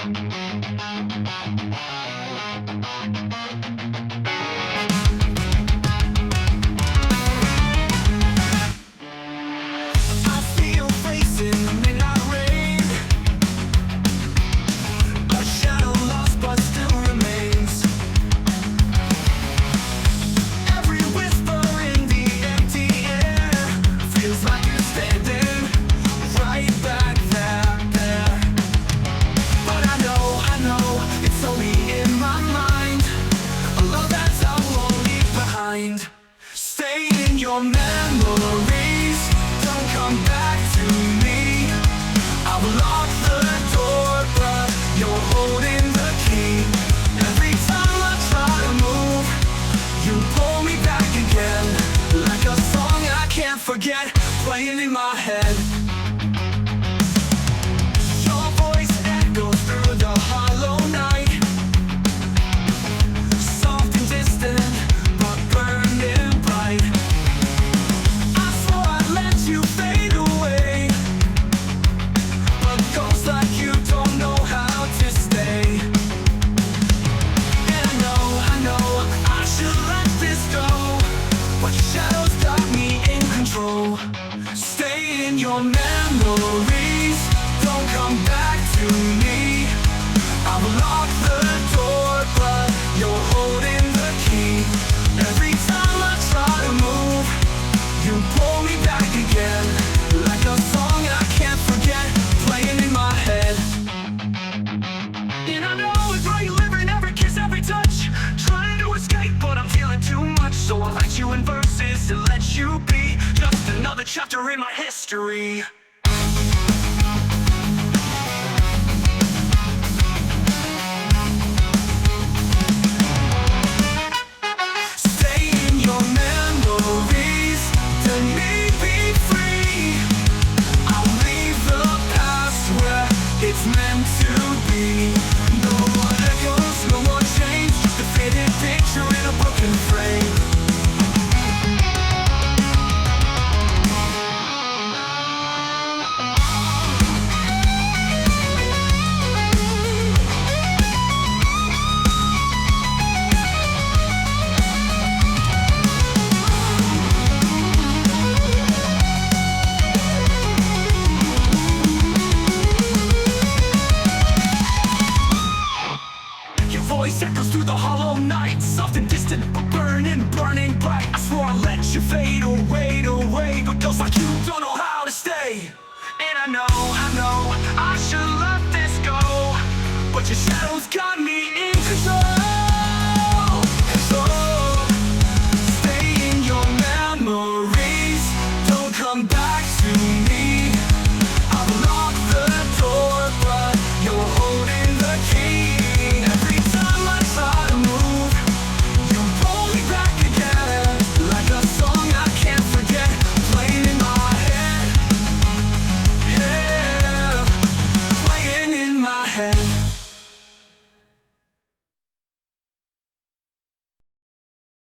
I see your face in the midnight rain. A shadow lost but still remains. Every whisper in the empty air feels like you're standing right back there. But I know, it's only in my mind. A love that I won't leave behind. Stay in your memories, don't come back to me. I will lock the door, but you're holding the key. Every time I try to move, you pull me back again. Like a song I can't forget, playing in my head. Your voice echoes through the hollow night. Soft and distant, but burning bright. I swore I'd let you fade away, but ghosts like you don't know how to stay. And I know, I should let this go, but your shadows got me in control. Stay in your memories, don't come back to me. I will lock the door, but you're holding the key. Every time I try to move, you pull me back again. Like a song I can't forget, playing in my head. And I know it's where you live, every kiss, every touch. Trying to escape, but I'm feeling too much. So I'll write you in verses to let you be just another chapter in my history. Stay in your memories, let me be free. I'll leave the past where it's meant to be. No more echoes, no more change, just a faded picture in a broken frame. Your voice echoes through the hollow night, soft and distant, but burning bright. I swore I'd let you fade away, but feels like you don't know how to stay. And I know,